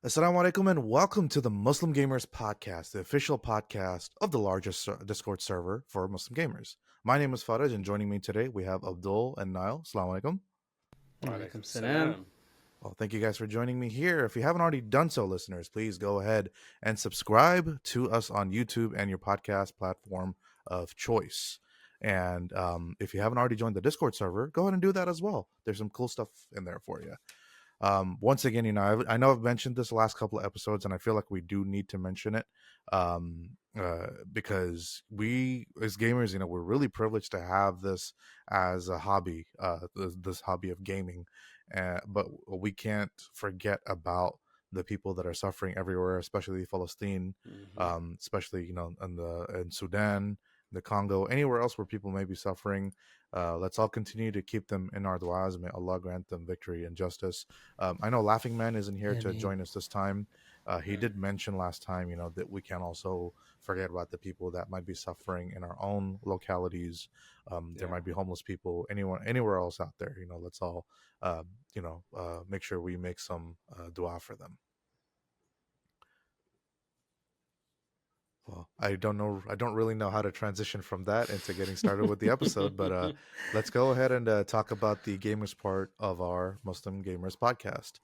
Assalaamu Alaikum and welcome to the Muslim Gamers Podcast, the official podcast of the largest Discord server for Muslim gamers. My name is Faraj, and joining me today we have Abdul and Nael. Assalamu Alaikum. Walaikum Walaikum salam. salam. Well, thank you guys for joining me here. If you haven't already done so, listeners, please go ahead and subscribe to us on YouTube and your podcast platform of choice. And if you haven't already joined the Discord server, go ahead and do that as well. There's some cool stuff in there for you. Once again, I know I've mentioned this the last couple of episodes, and I feel like we do need to mention it because we, as gamers, we're really privileged to have this as a hobby, this hobby of gaming. But we can't forget about the people that are suffering everywhere, especially Palestine, especially in Sudan, the Congo, anywhere else where people may be suffering. Let's all continue to keep them in our du'as. May Allah grant them victory and justice. I know Laughing Man isn't here to join us this time. He did mention last time, that we can also forget about the people that might be suffering in our own localities. There might be homeless people, anywhere else out there. Let's all, make sure we make some dua for them. Well, I don't really know how to transition from that into getting started with the episode, but let's go ahead and talk about the gamers part of our Muslim Gamers podcast.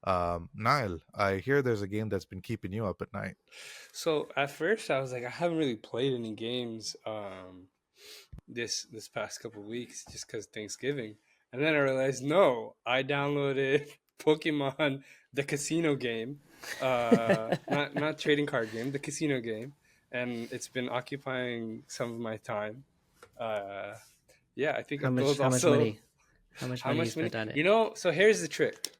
Nael, I hear there's a game that's been keeping you up at night. So at first I was like, I haven't really played any games this past couple of weeks just because Thanksgiving, and then I realized no, I downloaded Pokemon the casino game, not trading card game, the casino game, and it's been occupying some of my time. Yeah, I think How much also money? How much money you spent on it? So here's the trick.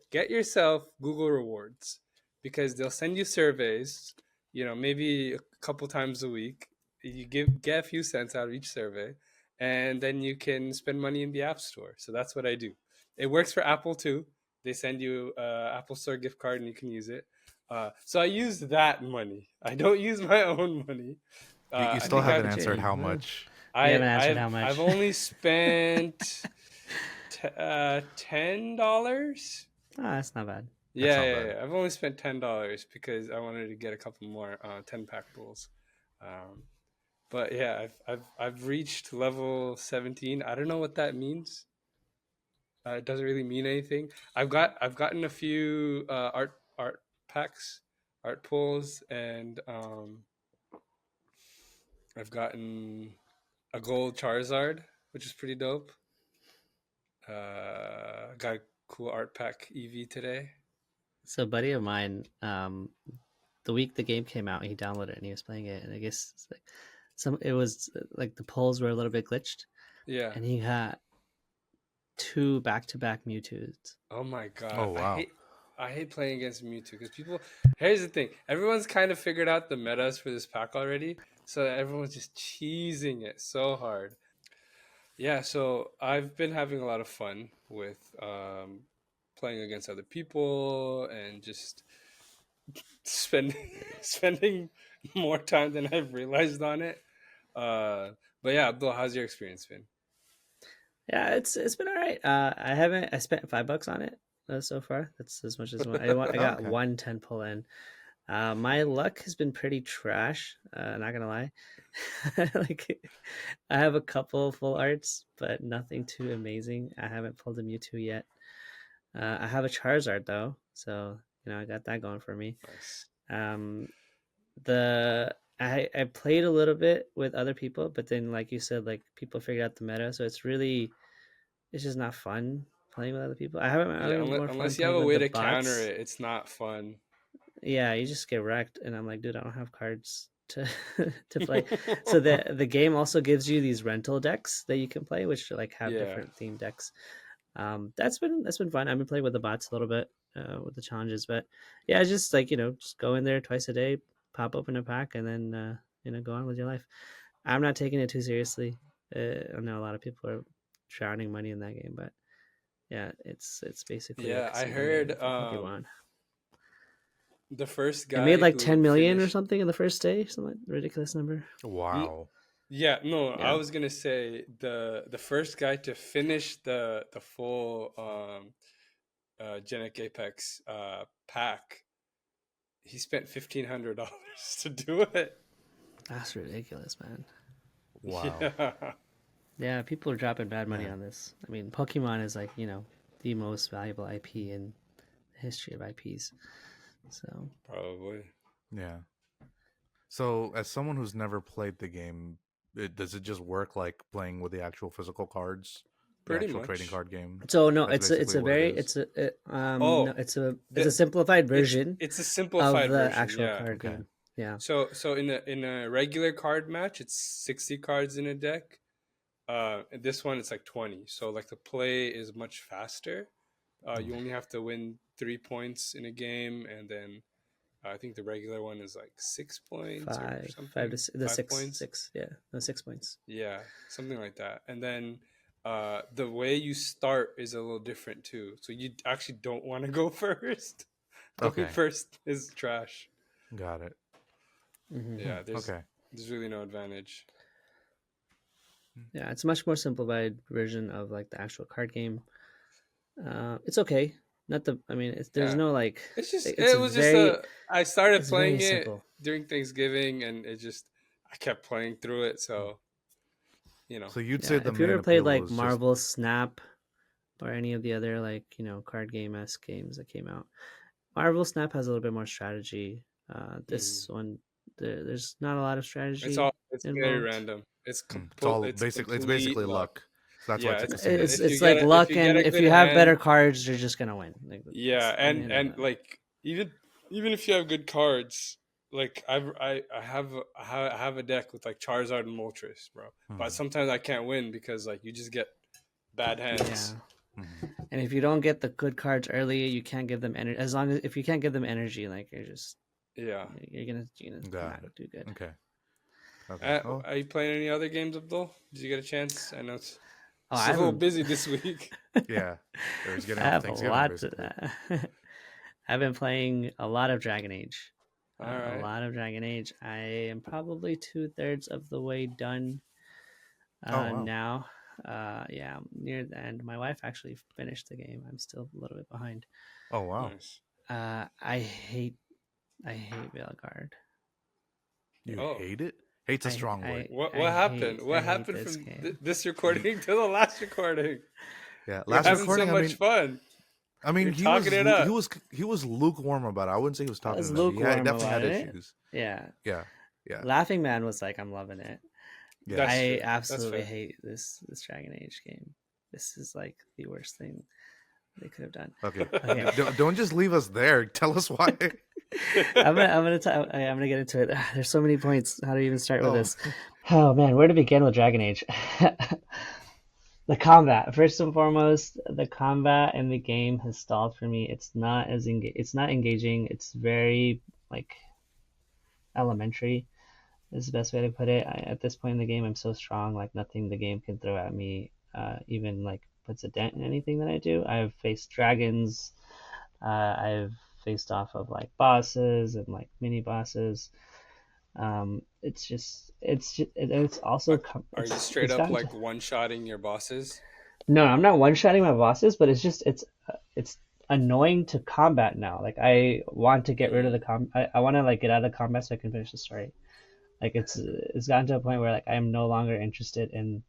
Get yourself Google rewards, because they'll send you surveys, maybe a couple times a week. You get a few cents out of each survey, and then you can spend money in the App Store. So that's what I do. It works for Apple too. They send you a Apple Store gift card and you can use it. So I use that money. I don't use my own money. You still haven't answered how much. You haven't answered how much. I've only spent $10. That's not bad. Yeah. I've only spent $10 because I wanted to get a couple more 10-pack pulls. But yeah, I've reached level 17. I don't know what that means. It doesn't really mean anything. I've gotten a few art packs, art pulls, and I've gotten a gold Charizard, which is pretty dope. Got a cool art pack EV today. So a buddy of mine, the week the game came out, he downloaded it and he was playing it, and I guess it was like the polls were a little bit glitched. Yeah. And he got 2 back-to-back Mewtwo's. Oh my god. Oh wow. I hate playing against Mewtwo because people. Here's the thing: everyone's kind of figured out the metas for this pack already, so everyone's just cheesing it so hard. Yeah, so I've been having a lot of fun with playing against other people and just spending more time than I've realized on it. But yeah, Abdul, how's your experience been? Yeah, it's been all right. I spent $5 on it so far. That's as much as I got. Okay. 110 pull in. My luck has been pretty trash. Not gonna lie. Like, I have a couple full arts, but nothing too amazing. I haven't pulled a Mewtwo yet. I have a Charizard though, so I got that going for me. Nice. I played a little bit with other people, but then, like you said, like people figured out the meta, so it's just not fun playing with other people. Unless you have a way to counter it, it's not fun. Yeah, you just get wrecked, and I'm like, dude, I don't have cards to to play. So the game also gives you these rental decks that you can play, which like have different themed decks. That's been fun. I've been playing with the bots a little bit with the challenges, but yeah, it's just like just go in there twice a day, pop open a pack, and then go on with your life. I'm not taking it too seriously. I know a lot of people are drowning money in that game, but yeah, it's basically I heard the first guy it made like 10 million or something in the first day, some ridiculous number. Wow. Yeah, no, I was gonna say the first guy to finish the full Genic Apex pack, he spent $1,500 to do it. That's ridiculous, man. Wow. Yeah. Yeah, people are dropping bad money Yeah. on this. I mean, Pokemon is like, the most valuable IP in the history of IPs. So Probably. Yeah. So, as someone who's never played the game, does it just work like playing with the actual physical cards, the Pretty actual trading much. card game? So no, That's it's basically a what it very is. no, Oh, it's a simplified version it's a of simplified the version. actual Yeah. card Okay. game. Yeah. So in a regular card match, it's 60 cards in a deck. This one it's like 20. So like the play is much faster. You only have to win 3 points in a game, and then I think the regular one is like 6 points or Five something. the 5 points. six. Yeah, no 6 points. Yeah, something like that. And then the way you start is a little different too. So you actually don't want to go first. Going Okay. first is trash. Got it. Mm-hmm. Yeah, Okay. there's really no advantage. Yeah, it's a much more simplified version of like the actual card game. It's okay. Not the. I mean, there's Yeah. no like. It's just It's it was very. just I started It's playing very it simple. during Thanksgiving, and I kept playing through it. So So you'd say Yeah, the if you main ever played appeal like was just Marvel Snap or any of the other like card game-esque games that came out, Marvel Snap has a little bit more strategy. This one, there's not a lot of strategy it's very involved. random. it's all It's basically complete luck. luck. So that's why Yeah, it's like a It's simulation. if you it's like get if luck, you get and a if good you have better hand, cards, you're just gonna win. Like, yeah, it's the end of and that. like even if you have good cards, like I have a deck with like Charizard and Moltres, bro. But Mhm. sometimes I can't win because like you just get bad Yeah, hands. Mhm. and if you don't get the good cards early, you can't give them energy. As long as if you can't give them energy, like Yeah. you're gonna Got not it. do good. Okay. Okay. Oh, Are you playing any other games, Abdul? Did you get a chance? I know Oh, it's I a little haven't. busy this week. yeah. There's I getting off have a Thanksgiving, lot. basically. I've been playing a lot of Dragon Age. All A right. lot of Dragon Age. I am probably 2/3 of the way done Oh, wow. now. Yeah, I'm near the end. My wife actually finished the game. I'm still a little bit behind. Oh, wow. Nice. I hate Veilguard. You Oh, hate it? Hate's a strong word. what happened? I What hate happened this from game. this recording to the last recording? Yeah. You're Last having so recording, much fun. I mean, You're talking it up. he was lukewarm about it. I wouldn't say he was I talking was it up. He lukewarm definitely had about it. issues. Yeah. Yeah. Yeah. Laughing Man was like, I'm loving it. Yeah. That's I true. That's absolutely fair. hate this Dragon Age game. This is like the worst thing they could have done. Okay. Okay. Don't just leave us there. Tell us why. I'm gonna get into it. There's so many points. How to even start with Oh. this? Oh man, where to begin with Dragon Age? The combat, first and foremost, the combat in the game has stalled for me. It's not engaging. It's very like elementary. Is the best way to put it. At this point in the game, I'm so strong. Like nothing the game can throw at me, even like puts a dent in anything that I do. I've faced dragons. I've faced off of like bosses and like mini bosses. It's also Are you straight up like one-shotting your bosses? No, I'm not one-shotting my bosses, but it's annoying to combat now. Like I want to get rid of the I want to like get out of combat so I can finish the story. Like it's gotten to a point where like I'm no longer interested in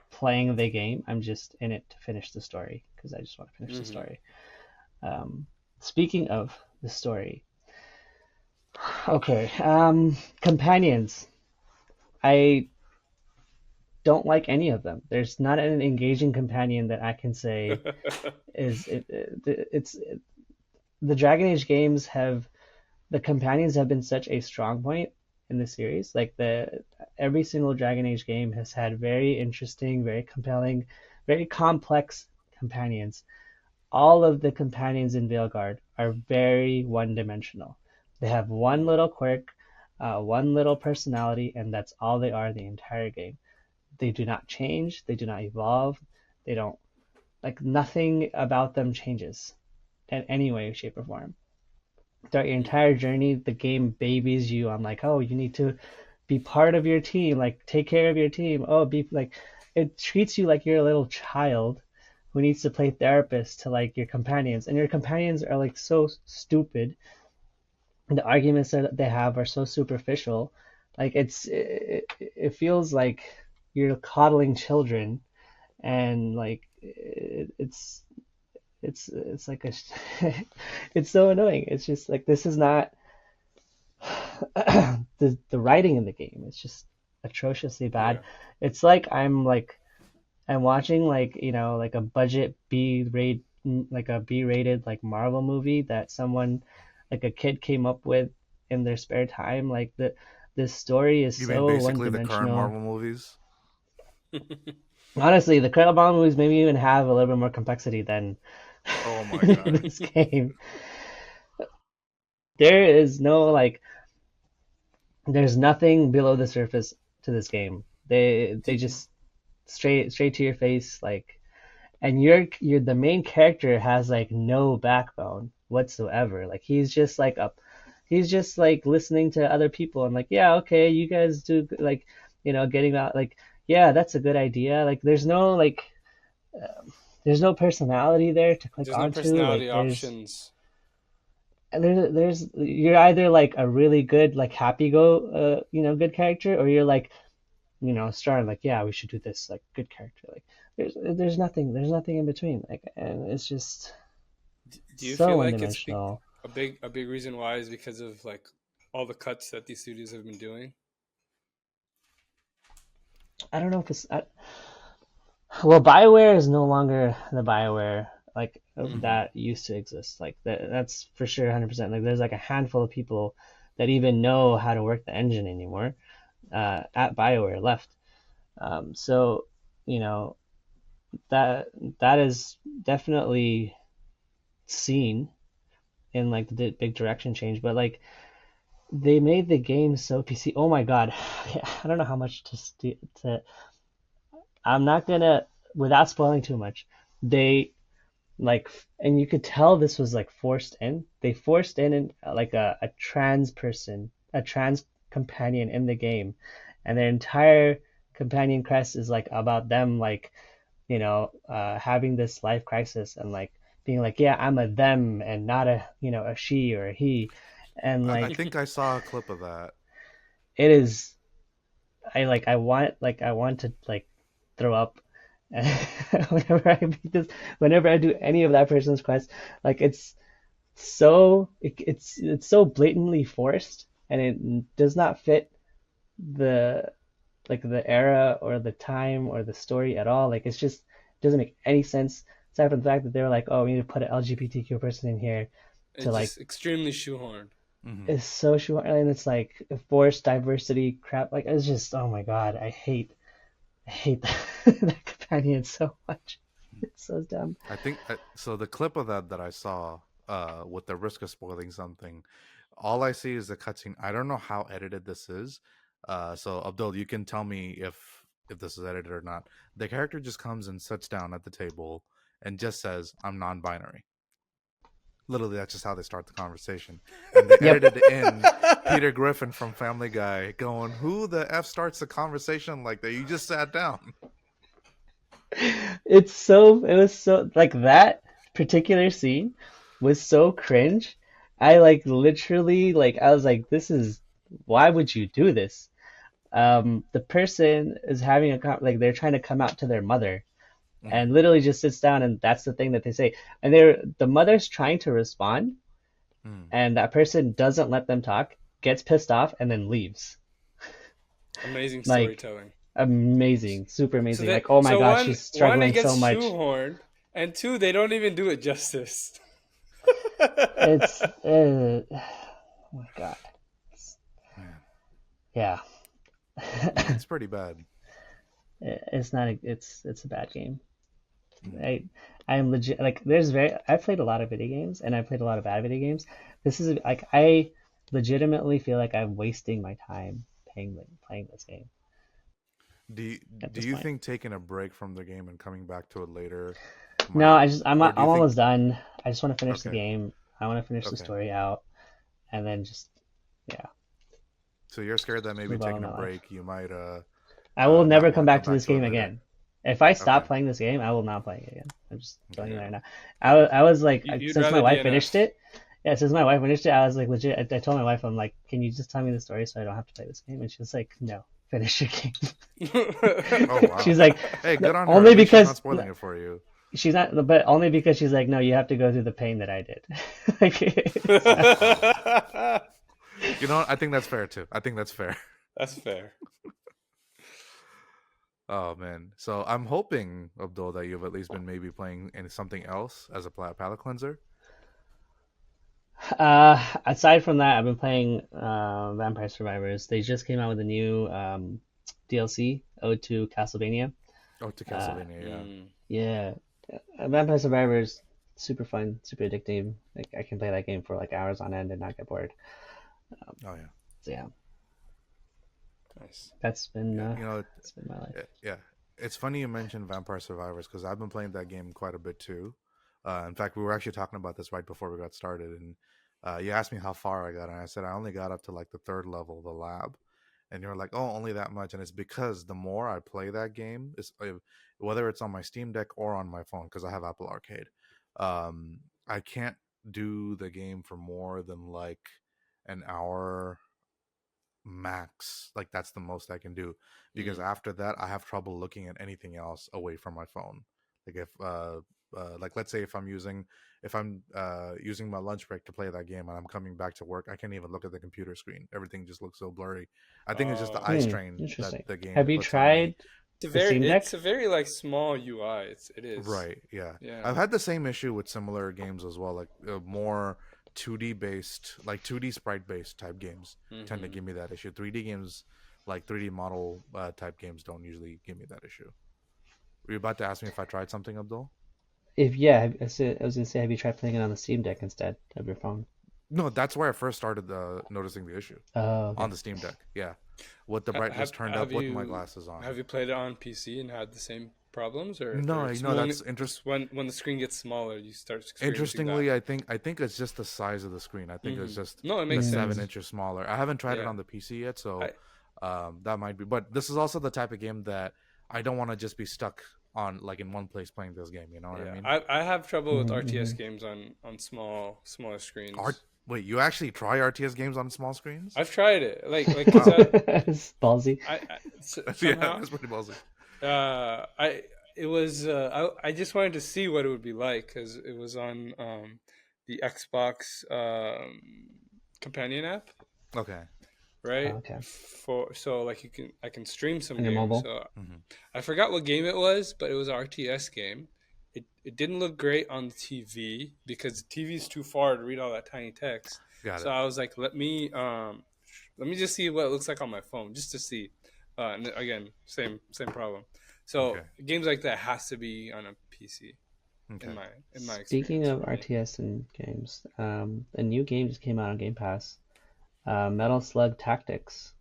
playing the game. I'm just in it to finish the story because I just want to finish the story. Speaking of the story, okay, companions. I don't like any of them. There's not an engaging companion that I can say the Dragon Age games have the companions have been such a strong point in the series. Like every single Dragon Age game has had very interesting, very compelling, very complex companions. All of the companions in Veilguard are very one-dimensional. They have one little quirk, one little personality, and that's all they are the entire game. They do not change. They do not evolve. They don't like nothing about them changes in any way, shape, or form. Throughout your entire journey, the game babies you on like, oh, you need to be part of your team, like take care of your team. Oh, be like, it treats you like you're a little child who needs to play therapist to like your companions, and your companions are like so stupid. And the arguments that they have are so superficial. Like it feels like you're coddling children, and like it's like a it's so annoying. It's just like this is not the writing in the game. It's just atrociously bad. Yeah. It's like I'm watching like like a budget like a B-rated like Marvel movie that someone like a kid came up with in their spare time. Like this story is You mean so basically the current one-dimensional. Marvel movies? Honestly, the Cradle Bomb movies maybe even have a little bit more complexity than Oh my god. this game. There is no like, there's nothing below the surface to this game. They Do- just straight to your face like, and you're the main character has like no backbone whatsoever. Like he's just like listening to other people and like, yeah, okay, you guys do like, getting out like, yeah, that's a good idea. Like there's no personality there to click There's no onto. Like personality options. there's you're either like a really good like happy go good character, or you're like starting like, yeah, we should do this like good character. Like there's nothing in between. Like, and it's just Do you so feel one like dimensional. a big reason why is because of like all the cuts that these studios have been doing? I don't know if well, BioWare is no longer the BioWare like Hmm. that used to exist. Like that's for sure 100%. Like there's like a handful of people that even know how to work the engine anymore at BioWare left. So you know that that is definitely seen in like the big direction change, but like they made the game so PC. Oh my God, I don't know how much to. I'm not gonna, without spoiling too much. They like, and you could tell this was like forced in. They forced in like a trans person, a trans companion in the game, and their entire companion quest is like about them like having this life crisis and like being like, yeah, I'm a them and not a a she or a he, and I like think I saw a clip of that. it is. I want to like throw up whenever I beat this, whenever I do any of that person's quest. Like it's so blatantly forced, and it does not fit the the era or the time or the story at all. Like it's just doesn't make any sense aside from the fact that they were like, oh, we need to put an LGBTQ person in here to It's like, just extremely shoehorned. Hmm. is so short, and it's like forced diversity crap. Like it's just, oh my God, I hate that companion so much. It's so dumb. I think so. The clip of that I saw, with the risk of spoiling something, all I see is the cutscene. I don't know how edited this is. So Abdul, you can tell me if this is edited or not. The character just comes and sits down at the table and just says, "I'm non-binary." Literally, that's just how they start the conversation. And they Yep. edited in Peter Griffin from Family Guy going, "Who the f starts the conversation like that? You just sat down." It was so like that particular scene was so cringe. I like literally like I was like, this is, why would you do this? The person is having like they're trying to come out to their mother, Hmm. and literally just sits down, and that's the thing that they say. And the mother's trying to respond, Hmm. and that person doesn't let them talk, gets pissed off, and then leaves. Amazing Like storytelling. amazing, super So amazing. they Like, oh my so God, she's one it struggling so gets much. shoehorned, and two they don't even do it justice. It's oh my God. It's- Man, yeah. yeah, it's pretty bad. It's not it's a bad game. Mm. I am legit like, I've played a lot of video games, and I've played a lot of bad video games. This is like, I legitimately feel like I'm wasting my time playing this game Do you, at do this you point. think taking a break from the game and coming back to it later No, might, I'm or do you think? almost done. I just want to finish the Okay, game. I want to finish the okay. story out, and then just, yeah, So you're scared that just maybe move on with taking a my life. break, you might I will not never want come to back come to back this to it game later. again. If I Okay, stop playing this game, I will not play it again. I'm just telling you Yeah. right now. I was like, You'd since my rather be wife an finished F. it. Yeah, since my wife finished it, I was like legit. I told my wife, I'm like, can you just tell me the story so I don't have to play this game? And she was like, no, finish your game. Oh She's wow. like, Hey, no, good on her. only At least she's not because spoiling it for you. she's not, but only because she's like, no, you have to go through the pain that I did. Like, Oh. You know what? I think that's fair too. I think that's fair. That's fair. Oh man. So I'm hoping, Abdul, that you've at least been maybe playing something else as a palate cleanser. aside from that, I've been playing Vampire Survivors. They just came out with a new DLC, Ode to Castlevania. Oh, to Uh, Castlevania, yeah. yeah, Vampire Survivors, super fun, super addictive. Like I can play that game for like hours on end and not get bored. Oh yeah. So yeah, Nice. that's been Yeah. You know, that's been my life. yeah. It's funny you mentioned Vampire Survivors because I've been playing that game quite a bit too. In fact, we were actually talking about this right before we got started, and you asked me how far I got, and I said I only got up to like the third level, the lab, and you're like, "Oh, only that much?" And it's because the more I play that game, whether it's on my Steam Deck or on my phone, because I have Apple Arcade, I can't do the game for more than like an hour max. Like that's the most I can do, because after that I have trouble looking at anything else away from my phone. Like if like let's say if I'm using my lunch break to play that game and I'm coming back to work, I can't even look at the computer screen. Everything just looks so blurry. I think it's just the eye strain that Interesting. the game Have you puts on me. tried the Steam Deck? It's a very like small UI. It is. Right, yeah. Yeah. I've had the same issue with similar games as well, like more 2D based, like 2D sprite based type games tend to give me that issue. 3D games, like 3D model type games, don't usually give me that issue. Were you about to ask me if I tried something, Abdul? If yeah, I was gonna say, have you tried playing it on the Steam Deck instead of your phone? No, that's where I first started noticing the issue Oh, on okay. the Steam Deck. Yeah, with the brightness turned up, with my glasses on. Have you played it on PC and had the same problems, or No, it's no, that's just interesting. when the screen gets smaller, you start experiencing Interestingly, that? I think it's just the size of the screen. I think it's just No, it the makes sense. 7 inches smaller. I haven't tried it Yeah. on the PC yet, so I, that might be. But this is also the type of game that I don't want to just be stuck on, like in one place playing this game. You know what I yeah, mean? I have trouble with RTS Mm-hmm. games on smaller screens. Wait, you actually try RTS games on small screens? I've tried it, like Wow. It's ballsy. Yeah, somehow, that's pretty ballsy. I just wanted to see what it would be like because it was on the Xbox companion app, Okay. right? Oh, okay. So like I can stream some On your games. mobile? So Mm-hmm. I forgot what game it was, but it was an RTS game. It didn't look great on the TV because the TV is too far to read all that tiny text. Got So it. I was like, let me just see what it looks like on my phone, just to see. And again, same problem. So Okay. games like that has to be on a PC. Okay. In my Speaking experience, of for me. RTS and games, a new game just came out on Game Pass. Metal Slug Tactics.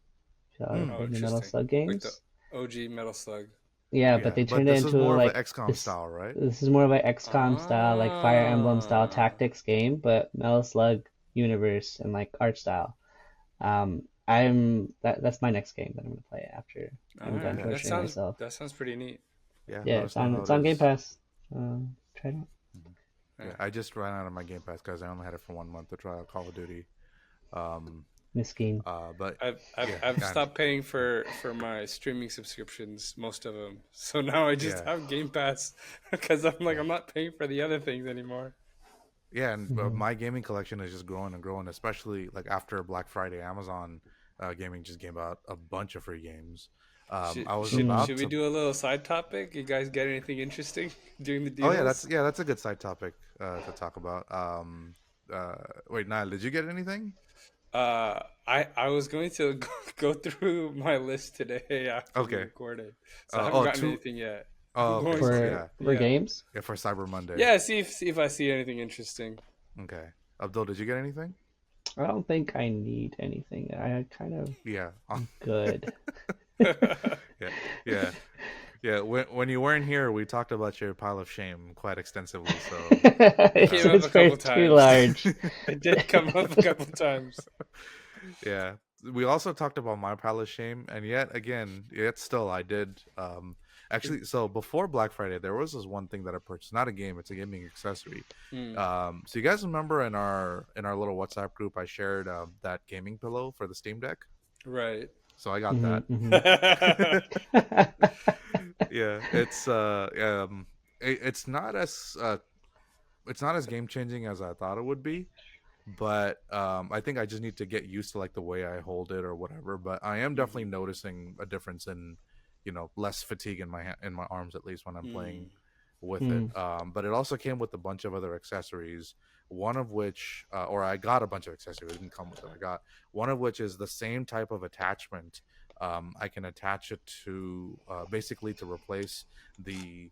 Y'all Hmm. ever Oh, played the Metal interesting. Slug Like games? the OG Metal Slug. Yeah, Yeah, but they but turned it this is into more of like an XCOM this. style, right? This is more of an XCOM style, like Fire Emblem style Ah, tactics game, but Metal Slug universe and like art style. That's my next game that I'm gonna play after all I'm done right. Okay. torturing myself. That sounds pretty neat. Yeah, Yeah, let us know how it's it on Game is. Pass. Try it out. Yeah, I just ran out of my Game Pass because I only had it for 1 month to try out Call of Duty. Um, Miskin. but yeah, I've kind stopped paying for my streaming subscriptions, most of them. So now I just yeah, have Game Pass because I'm like yeah, I'm not paying for the other things anymore. yeah. And Mhm. my gaming collection is just growing and growing, especially like after Black Friday. Amazon Gaming just gave out a bunch of free games. I was about Should we to. do a little side topic? You guys get anything interesting during the Oh deals? yeah, that's a good side topic to talk about. Wait, Niall, did you get anything? I was going to go through my list today after we Okay. recorded, so I haven't Oh, gotten two. anything yet. Oh, I'm okay. going So to, yeah, For yeah, games? yeah, for Cyber Monday. yeah. See if I see anything interesting. Okay. Abdul, did you get anything? I don't think I need anything. I kind of Yeah. good. Yeah. Yeah. Yeah. When you weren't here, we talked about your pile of shame quite extensively. So, It came up It's a couple way too times. large. It did come up a couple times. yeah. We also talked about my pile of shame, and yet still, I did. Is- Actually, so before Black Friday, there was this one thing that I purchased. Not a game; it's a gaming accessory. Mm, So you guys remember in our little WhatsApp group, I shared that gaming pillow for the Steam Deck. right. So I got Hmm, that. hmm. Yeah, it's not as it's not as game changing as I thought it would be, but I think I just need to get used to like the way I hold it or whatever. But I am definitely Mhm. noticing a difference in, less fatigue in in my arms at least when I'm playing Mm. with it. Mm. But it also came with a bunch of other accessories. One of which, or I got a bunch of accessories. It didn't come with it. I got one of which is the same type of attachment. I can attach it to basically to replace the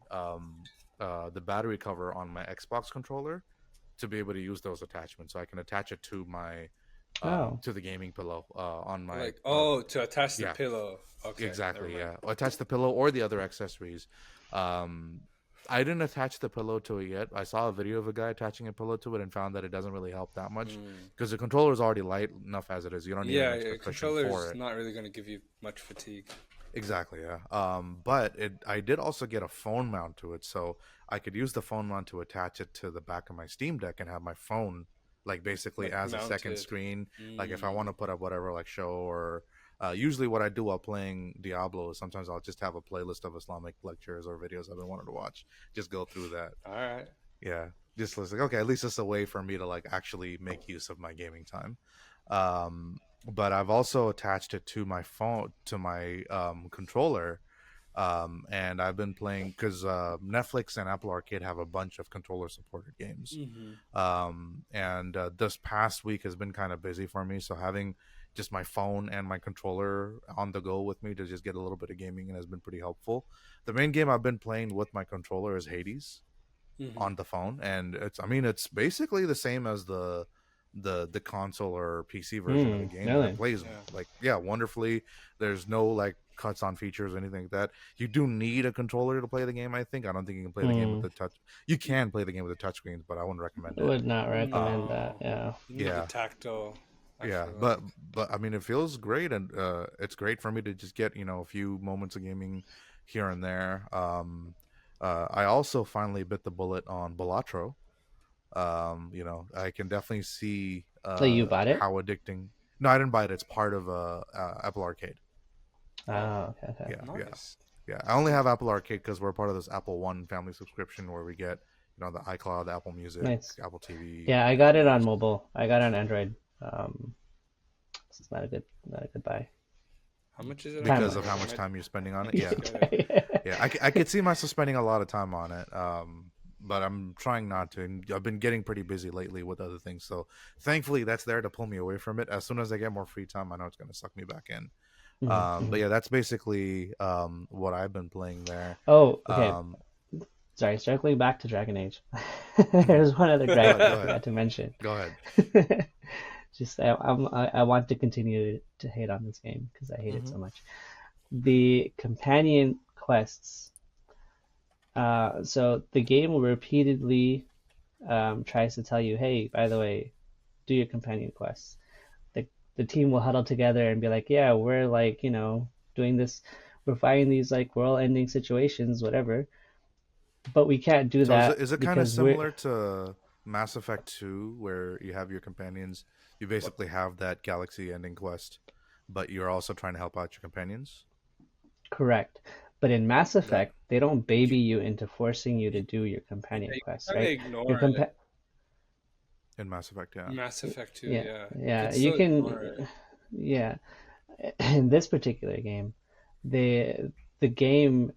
battery cover on my Xbox controller to be able to use those attachments. So I can attach it to my Oh, to the gaming pillow on my Like, oh, to attach the yeah, pillow. Okay, never exactly, mind. yeah. Or attach the pillow or the other accessories. um I didn't attach the pillow to it yet. I saw a video of a guy attaching a pillow to it and found that it doesn't really help that much Mm. because the controller is already light enough as it is. You don't need an Yeah, extra your cushion controller's for it. not really going to give you much fatigue. Exactly, yeah. But I did also get a phone mount to it, so I could use the phone mount to attach it to the back of my Steam Deck and have my phone like basically Like as a second mounted. screen. Like if I want to Mm. put up whatever like show or usually what I do while playing Diablo is sometimes I'll just have a playlist of Islamic lectures or videos I've been wanting to watch. Just go through that. All right. Yeah, just like okay, at least it's a way for me to like actually make use of my gaming time. Um, but I've also attached it to my phone to my controller, and I've been playing because Netflix and Apple Arcade have a bunch of controller supported games. Mm-hmm. And this past week has been kind of busy for me, so having just my phone and my controller on the go with me to just get a little bit of gaming and has been pretty helpful. The main game I've been playing with my controller is Hades Mm-hmm. on the phone, and it's basically the same as the console or PC version of the mm. game, and it Really? plays Yeah. like yeah wonderfully. There's no like cuts on features or anything like that. You do need a controller to play the game. I don't think you can play the game with Mm. the touch. You can play the game with the touchscreens, but I wouldn't recommend it. Would not recommend that. No. Yeah. You need the Yeah, tactile, I yeah, feel but like. I mean it feels great, and it's great for me to just get a few moments of gaming here and there. I also finally bit the bullet on Balatro. I can definitely see So you bought it? how addicting. No, I didn't buy it. It's part of Apple Arcade. Oh, Oh, okay, okay. Yeah, yeah, nice. yeah. I only have Apple Arcade because we're part of this Apple One family subscription where we get the iCloud, the Apple Music, Nice. Apple TV, Yeah, I and got it on videos. mobile. I got it on Android. It's not a good buy. How much is it on Time Because of Android? how I much might time you're spending on it. Yeah, just get it. yeah. I could see myself spending a lot of time on it. But I'm trying not to. And I've been getting pretty busy lately with other things, so thankfully that's there to pull me away from it. As soon as I get more free time, I know it's going to suck me back in. Mhm, But mhm. yeah, that's basically what I've been playing there. Oh, okay. Um, Sorry, circling back to Dragon Age. mhm. There's one other Go gripe ahead, that go I ahead, forgot to mention. go ahead. Just I want to continue to hate on this game because I hate it Hmm. so much. The companion quests. So the game will repeatedly tries to tell you, hey, by the way, do your companion quests. The the team will huddle together and be like, yeah, we're like, doing this, we're fighting these like world-ending situations, whatever. But we can't do So that is it kind of because we're similar to Mass Effect 2 where you have your companions? You What? basically have that galaxy ending quest, but you're also trying to help out your companions. correct. But in Mass That Effect, they don't you baby you into forcing you to y- do your Yeah, companion you quests, kind of right? Your ignore it. in Mass Effect, yeah. Mass Effect 2, yeah, yeah. You yeah, could you still ignore can, it. yeah. In this particular game, the game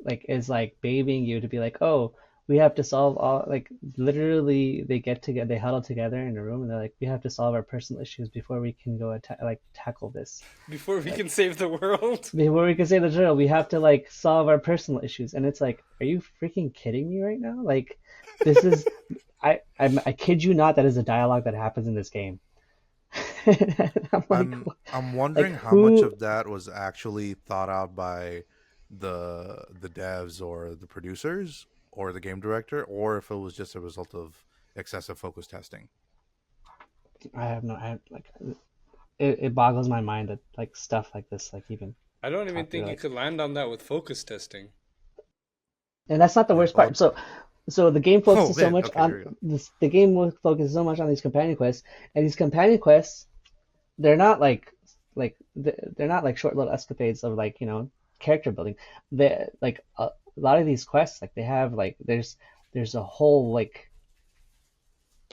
like is like babying you to be like, oh, we have to solve all like literally they get together, they huddle together in a room and they're like, we have to solve our personal issues before we can go like tackle this. Before we can Like save the world. before we can save the turtle, we have to like solve our personal issues. And it's like, are you freaking kidding me right now? Like this is I kid you not, that is a dialogue that happens in this game. I'm I'm like wondering how much who of that was actually thought out by the devs or the producers or the game director, or if it was just a result of excessive focus testing. I have no I like it boggles my mind that like stuff like this like even I don't even popular think you like could land on that with focus testing. And that's not the Yeah. worst Well. part. So the game Oh focuses so man. much Okay. on Here we go. this. The game focuses so much on these companion quests, and these companion quests, they're not they're not like short little escapades of like character building. They like a lot of these quests, like they have like there's a whole like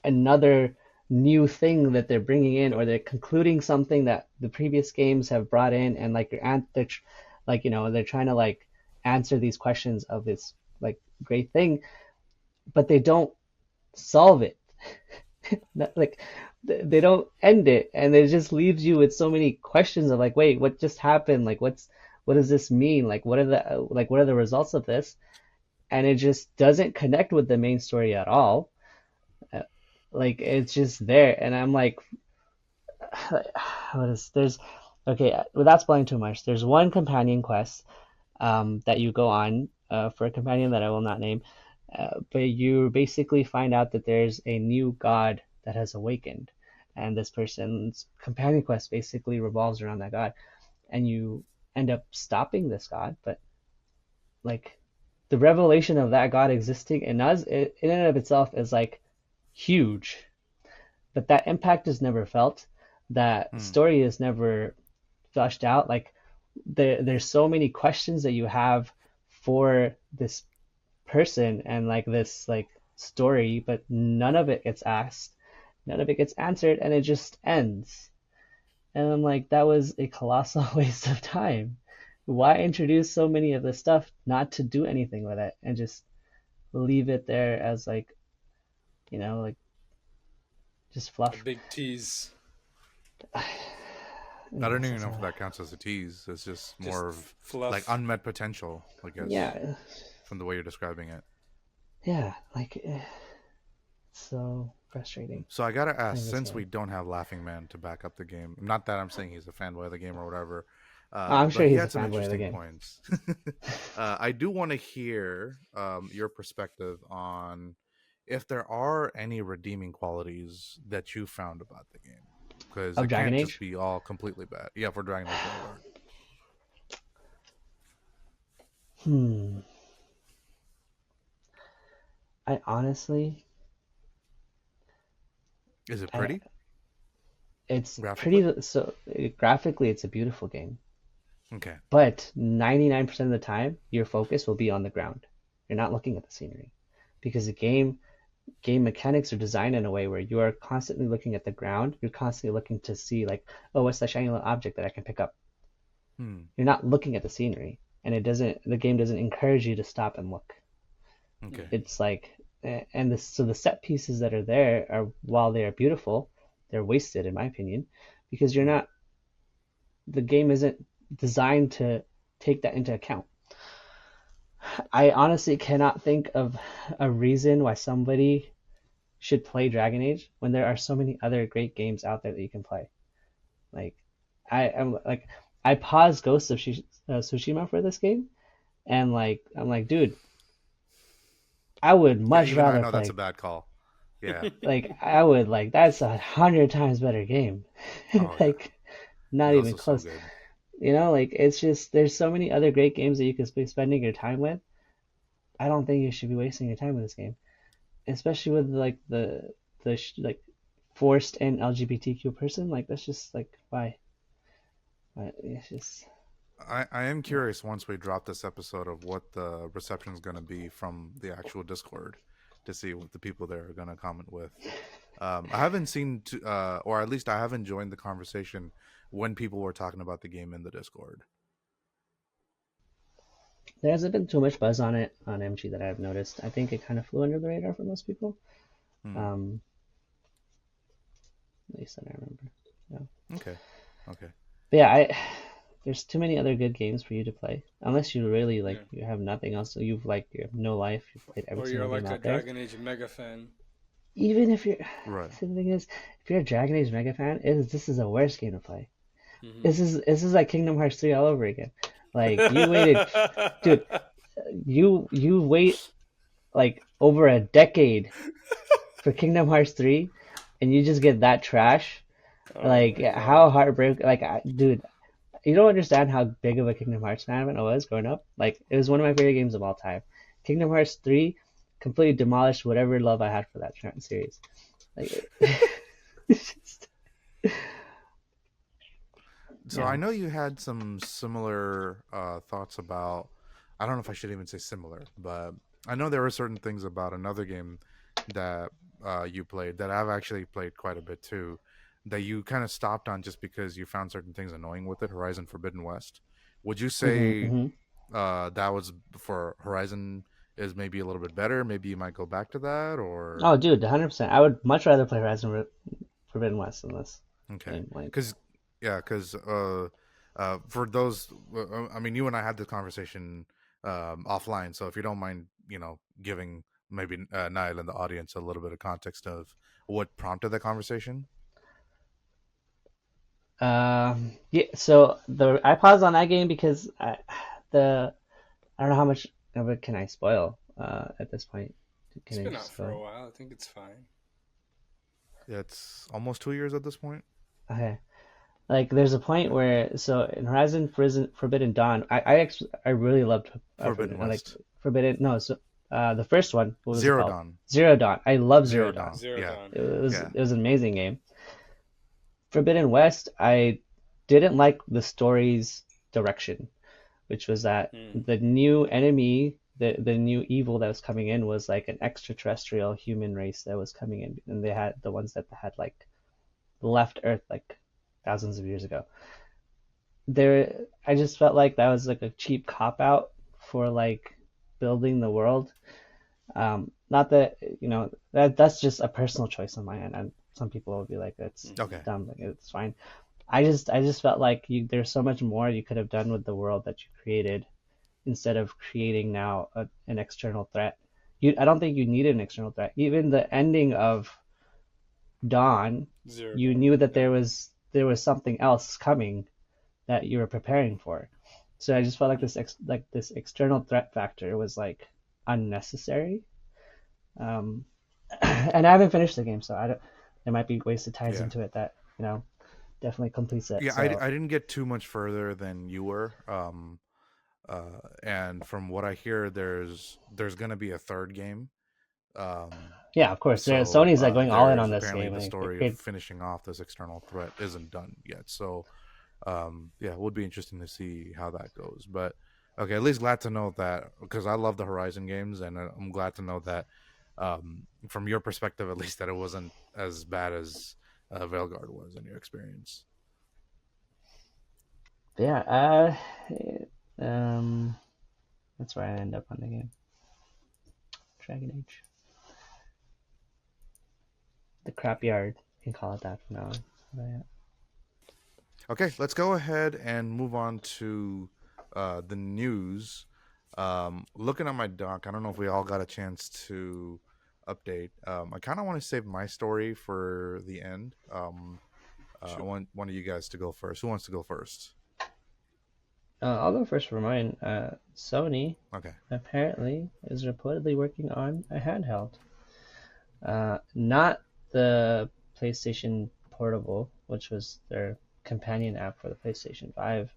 another new thing that they're bringing in, or they're concluding something that the previous games have brought in, and like like they're trying to like answer these questions of this like great thing, but they don't solve it. Like they don't end it, and it just leaves you with so many questions of like, wait, what just happened? Like, what does this mean? Like, what are the results of this? And it just doesn't connect with the main story at all. Uh, Like it's just there, and I'm like, what is there's okay, without spoiling too much, there's one companion quest that you go on for a companion that I will not name, but you basically find out that there's a new god that has awakened, and this person's companion quest basically revolves around that god, and you end up stopping this god, but like the revelation of that god existing in us, in and of itself, is like huge, but that impact is never felt. That Hmm. story is never fleshed out. Like there's so many questions that you have for this person and like this like story, but none of it gets asked, none of it gets answered, and it just ends. And I'm like, that was a colossal waste of time. Why introduce so many of this stuff not to do anything with it and just leave it there as like, like just A fluff? big tease. I don't Yes, even it's know if a, that counts as a tease. It's just Just more of like fluff. unmet potential, I guess, yeah, from the way you're describing it. yeah, like it's so frustrating So I gotta ask, playing this since we game. don't have Laughing Man to back up the game, not that I'm saying he's a fanboy of the game or whatever, I'm but sure he he's a had some fanboy of the interesting game. points. I do want to hear your perspective on if there are any redeeming qualities that you found about the game, because Of it Dragon can't just Age? be all completely bad. Yeah, for Dragon Age Veilguard. Hmm. I honestly, Is it I pretty it's graphically? pretty so graphically it's a beautiful game, Okay. but 99% of the time your focus will be on the ground. You're not looking at the scenery because the game mechanics are designed in a way where you are constantly looking at the ground. You're constantly looking to see like, oh, what's that shiny little object that I can pick up? Hmm. You're not looking at the scenery, and the game doesn't encourage you to stop and look. Okay. It's like, and so the set pieces that are there are, while they are beautiful, they're wasted in my opinion, because you're Hmm. not, the game isn't designed to take that into account. I honestly cannot think of a reason why somebody should play Dragon Age when there are so many other great games out there that you can play. Like, am like, I paused Ghost of Tsushima for this game, and like, I'm like, dude, I would Yeah, much even I rather know that's a play. bad call. Yeah. I would like that's 100 times better game. Oh yeah. Like, not It's even also so close. good. Like it's just there's so many other great games that you could be spending your time with. I don't think you should be wasting your time with this game, especially with like like forced and LGBTQ person. Like that's just like why? It's just I am curious once we drop this episode of what the reception is going to be from the actual Discord to see what the people there are going to comment with. I haven't seen, or at least I haven't joined the conversation when people were talking about the game in the Discord. there hasn't been too much buzz on it on MG that I've noticed. I think it kind of flew under the radar for most people. Hmm. Um, at least that I remember. Yeah. Okay. Okay. But yeah, there's too many other good games for you to play. Unless you really like Yeah. you have nothing else, so you have no life, you've played every Or you're single game like a out there. Dragon Age mega fan. Even if you're Right. see, the thing is, if you're a Dragon Age mega fan, this is the worst game to play. Hmm. This is like Kingdom Hearts 3 all over again. Like you waited, dude, you wait like over a decade for Kingdom Hearts 3 and you just get that trash. Oh Like my how god. heartbreak like dude, you don't understand how big of a Kingdom Hearts fan I was growing up. Like it was one of my favorite games of all time. Kingdom Hearts 3 completely demolished whatever love I had for that series. Like, it's just, So yeah. I know you had some similar thoughts about. I don't know if I should even say similar, but I know there were certain things about another game that you played that I've actually played quite a bit too. That you kind of stopped on just because you found certain things annoying with it. Horizon Forbidden West. Would you Hmm. say Hmm. that was for Horizon is maybe a little bit better? Maybe you might go back to that, Oh, or dude, 100%. I would much rather play Horizon Forbidden West than this okay, game. Like, because yeah, because for those, I mean, you and I had the conversation offline. So if you don't mind, giving maybe Nael and the audience a little bit of context of what prompted the conversation. yeah. So I paused on that game because the I don't know how much of it can I spoil at this point. It's Can I been out just for go? a while. I think it's fine. Yeah, it's almost 2 years at this point. Okay. Like, there's a point Okay, where, so in Horizon Forbidden Dawn, I really loved Forbidden like West, Forbidden. No, so the first one, what was it Zero called? Dawn, Zero Dawn. I love Zero Zero Dawn. Dawn. Zero Yeah, Dawn. yeah. It was an amazing game. Forbidden West, I didn't like the story's direction, which was that Mm. the new enemy, the new evil that was coming in was like an extraterrestrial human race that was coming in, and they had the ones that had like left Earth like thousands of years ago. I just felt like that was like a cheap cop out for like building the world. Not that that's just a personal choice on my end, and some people will be like that's Mm-hmm. Okay, dumb, like it's fine. I just felt like there's so much more you could have done with the world that you created instead of creating now an external threat. I don't think you needed an external threat. Even the ending of Dawn, Zero you Dawn. knew that Yeah. there was something else coming that you were preparing for. So I just felt like Mm. this external threat factor was like unnecessary. Um, and I haven't finished the game, so I don't. There might be wasted ties yeah. into it that definitely completes it. Yeah, So I didn't get too much further than you were. And from what I hear, there's gonna be a third game. Um, yeah, of course, so Sony's like going all in there's on this apparently game, the and story of finishing off this external threat isn't done yet. So yeah, it would be interesting to see how that goes. But okay, at least glad to know that because I love the Horizon games, and I'm glad to know that from your perspective, at least, that it wasn't as bad as Veilguard was in your experience. yeah, um, that's where I end up on the game. Dragon Age, the crap yard. You can call it that from now on. But yeah. Okay, let's go ahead and move on to the news. Looking at my doc, I don't know if we all got a chance to update. I kind of want to save my story for the end. I Sure. want one of you guys to go first. Who wants to go first? I'll go first for mine. Sony Okay. apparently is reportedly working on a handheld. Not the PlayStation Portable, which was their companion app for the PlayStation 5,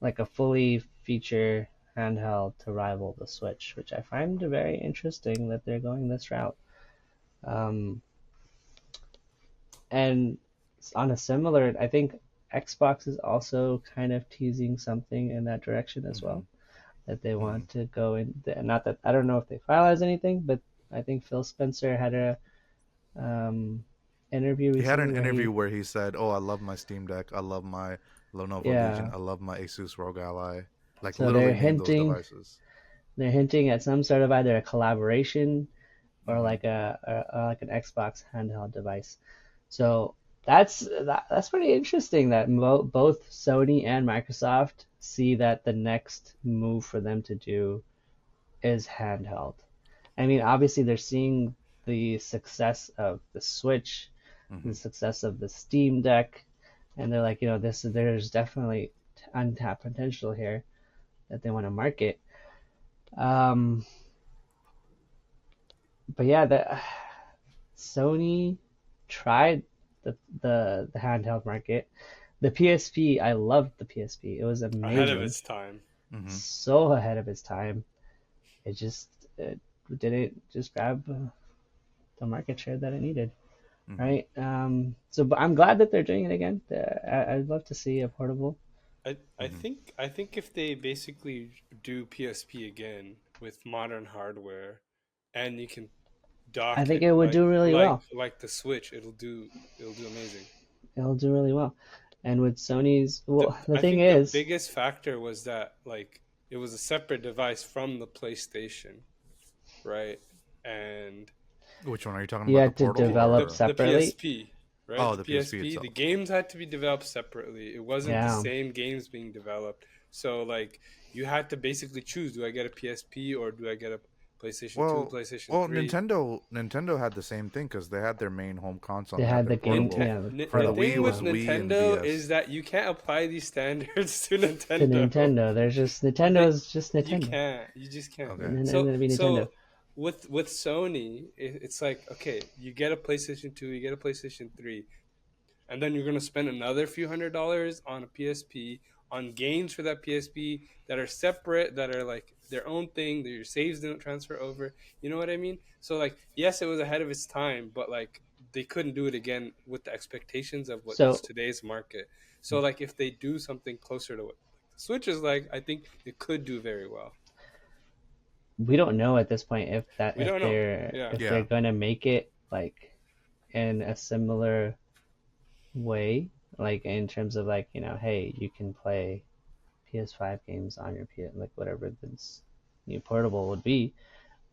like a fully feature handheld to rival the Switch, which I find very interesting that they're going this route. Um, and on a similar, I think Xbox is also kind of teasing something in that direction as Mm-hmm. well, that they Mm-hmm. want to go in. Not that I don't know if they finalize anything, but I think Phil Spencer had a um, interview He had recently an where interview where he said, "Oh, I love my Steam Deck. I love my Lenovo Legion. yeah. I love my Asus ROG Ally." Like So literally name those devices. they're hinting at some sort of either a collaboration or Mm-hmm. like like an Xbox handheld device. So that's pretty interesting that both Sony and Microsoft see that the next move for them to do is handheld. I mean, obviously they're seeing the success of the Switch, the Mm-hmm. success of the Steam Deck, and they're like, there's definitely untapped potential here that they want to market. Um, but yeah, the Sony tried the handheld market. The PSP, I loved the PSP. It was Ahead of amazing. its time. Mm-hmm. So ahead of its time. It just it didn't just grab the market share that it needed, Mm-hmm. right? So, but I'm glad that they're doing it again. I'd love to see a portable. Mm-hmm. I think if they basically do PSP again with modern hardware, and you can I dock think it it would do really well. like the Switch, it'll do amazing. It'll do really well. And with Sony's, well, the I thing think the is, biggest factor was that like it was a separate device from the PlayStation, right? And Which one are you talking you about? The had to portable develop or the separately. PSP, right? oh, The the PSP PSP, the itself? games had to be developed separately. It wasn't the Yeah. same games being developed. So like you had to basically choose: do I get a PSP or do I get a PlayStation Two, Well, PlayStation well, Three? Nintendo had the same thing because they had their main home console They and they had had their the game, Ninte- portable. yeah, the For the the portable Wii, it thing with was one Wii and Nintendo DS. is that you can't apply these standards to to Nintendo. Nintendo. There's just They, Nintendo's just you Nintendo, can't. You just can't. Okay. and So it'll be Nintendo. so with Sony, it's like okay, you get a PlayStation 2, you get a PlayStation 3, and then you're gonna spend another few $100s on a PSP, on games for that PSP that are separate, that are like their own thing, that your saves don't transfer over. You know what I mean? So like, yes, it was ahead of its time, but like they couldn't do it again with the expectations of what is So today's market. So like, if they do something closer to what the Switch is like, I think it could do very well. we don't know at this point if that We don't know. Yeah. if they're Yeah. gonna make it like in a similar way, like in terms of like hey, you can play PS5 games on your PS, like whatever this new portable would be,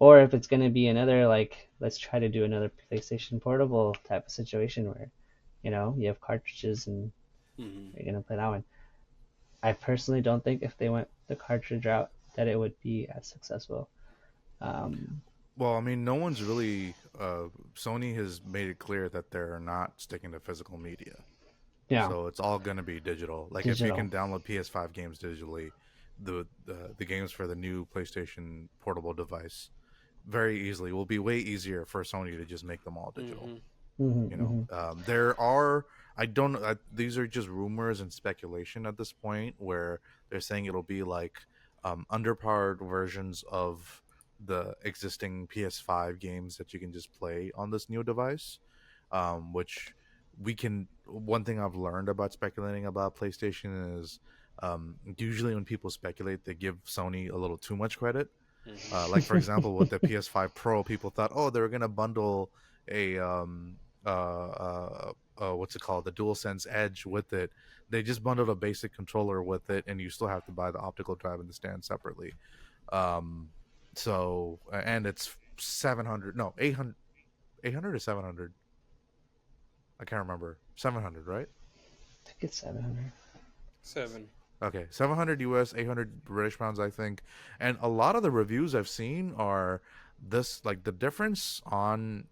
or if it's gonna be another like let's try to do another PlayStation portable type of situation where you have cartridges and Hmm. you're gonna play that one. I personally don't think if they went the cartridge route that it would be as successful. Um, Well, I mean, no one's really. Sony has made it clear that they're not sticking to physical media, yeah, so it's all going to be digital. Like if you digital. can download PS5 games digitally, the games for the new PlayStation portable device very easily will be way easier for Sony to just make them all digital. Hmm. Hmm. You know, Hmm. there are. I don't. These are just rumors and speculation at this point, where they're saying it'll be like underpowered versions of the existing PS5 games that you can just play on this new device. Which we can. One thing I've learned about speculating about PlayStation is usually when people speculate, they give Sony a little too much credit. Hmm. Like for example, with the PS5 Pro, people thought, oh, they were gonna bundle a what's it called, the DualSense Edge with it. They just bundled a basic controller with it, and you still have to buy the optical drive and the stand separately. Um, so and it's 700, no 800, 800 or 700. I can't remember. 700, right? I think it's 700. 7. Okay, 700 US, 800 British pounds, I think. And a lot of the reviews I've seen are this, like the difference on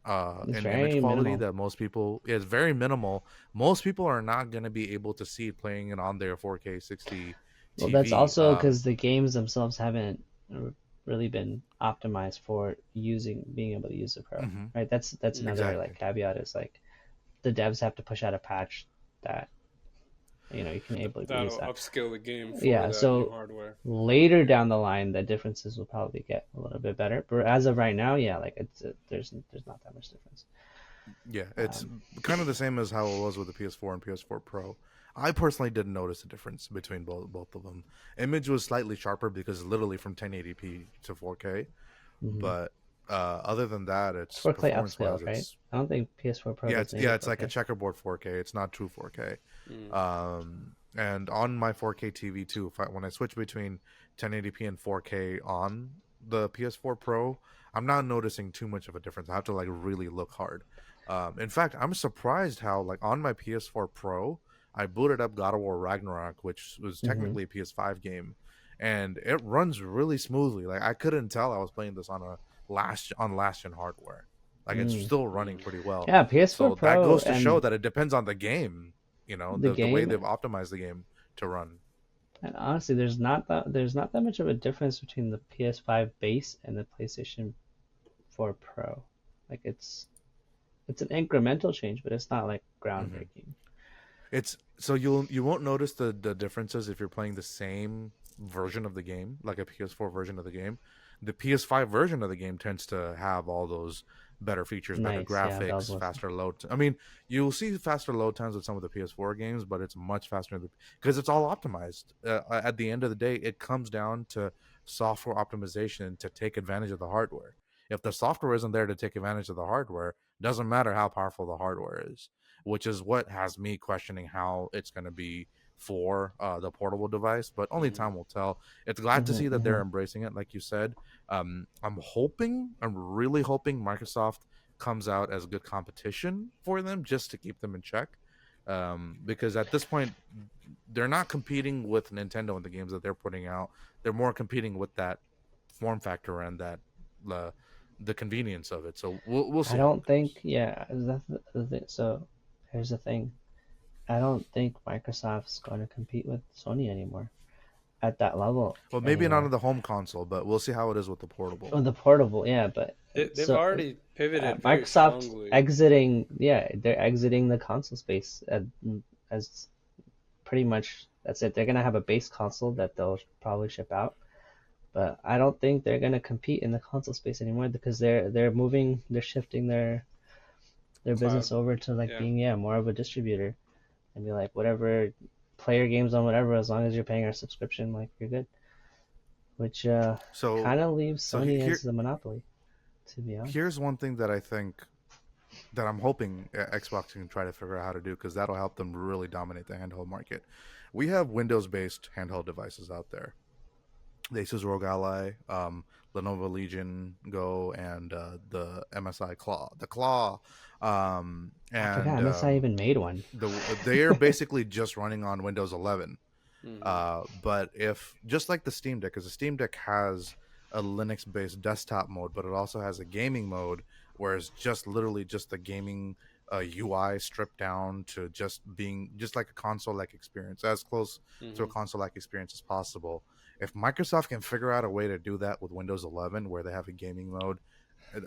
It's in image very quality minimal. that most people is very minimal. Most people are not going to be able to see it playing it on their 4K 60 Well, that's TV. also because the games themselves haven't really been optimized for being able to use the Pro, Mhm, right? That's another Hmm. like exactly. caveat is like the devs have to push out a patch that you can able to use That'll that. upscale the game for Yeah, that new so hardware. later down the line, the differences will probably get a little bit better. But as of right now, yeah, like there's not that much difference. Yeah, it's Um, kind of the same as how it was with the PS4 and PS4 Pro. I personally didn't notice a difference between both of them. Image was slightly sharper because literally from 1080p to 4K, mhm. but other than that, it's 4K performance upscale, wise. right? It's I don't think PS4 Pro does yeah, native it's like a 4K. checkerboard 4K. It's not true 4K. Mm. And on my 4K TV too, when I switch between 1080p and 4K on the PS4 Pro, I'm not noticing too much of a difference. I have to like really look hard. In fact, I'm surprised how like on my PS4 Pro, I booted up God of War Ragnarok, which was Hmm. technically a PS5 game, and it runs really smoothly. Like I couldn't tell I was playing this on a last gen hardware. Like it's Mm. still running Mm. pretty well. Yeah, PS4 So that Pro goes to show and that it depends on the game, the the way game. they've optimized the game to run. And honestly, there's not that much of a difference between the PS5 base and the PlayStation 4 Pro. Like it's an incremental change, but it's not like Hmm. groundbreaking. It's so you won't notice the differences if you're playing the same version of the game, like a PS4 version of the game. the PS5 version of the game tends to have all those better features, better Nice. Yeah, that was graphics, listening. faster load. I mean, you'll see faster load times with some of the PS4 games, but it's much faster because it's all optimized. At the end of the day, it comes down to software optimization to take advantage of the hardware. If the software isn't there to take advantage of the hardware, doesn't matter how powerful the hardware is, which is what has me questioning how it's going to be for the portable device. But only Mm-hmm. time will tell. It's glad to see that they're Mm-hmm. embracing it, like you said. I'm really hoping Microsoft comes out as good competition for them just to keep them in check. Because at this point, they're not competing with Nintendo in the games that they're putting out. They're more competing with that form factor and that uh, the convenience of it. So we'll I see how it don't goes. think. Yeah, that's the thing. So here's the thing. I don't think Microsoft's going to compete with Sony anymore at that level Well, maybe not on anymore. the home console, but we'll see how it is with the portable. Oh, the portable, yeah, but They've so already pivoted very Microsoft strongly. exiting, yeah, they're exiting the console space as pretty much that's it. They're gonna have a base console that they'll probably ship out, but I don't think they're gonna compete in the console space anymore because they're shifting their Cloud. business over to like Yeah. being, yeah, more of a distributor and be like whatever, player games on whatever, as long as you're paying our subscription, like you're good. Which So, kind of leaves so Sony as here the monopoly, to be honest. here's one thing that I think that I'm hoping Xbox can try to figure out how to do because that'll help them really dominate the handheld market. We have Windows-based handheld devices out there. The Asus ROG Ally, Lenovo Legion Go, and the MSI Claw. The Claw, I forgot and MSI even made one. they are basically just running on Windows 11. Mm-hmm. But if just like the Steam Deck, because the Steam Deck has a Linux-based desktop mode, but it also has a gaming mode, where it's just literally just the gaming UI stripped down to just being just like a console-like experience, as close to a Mm-hmm. console-like experience as possible. If Microsoft can figure out a way to do that with Windows 11, where they have a gaming mode,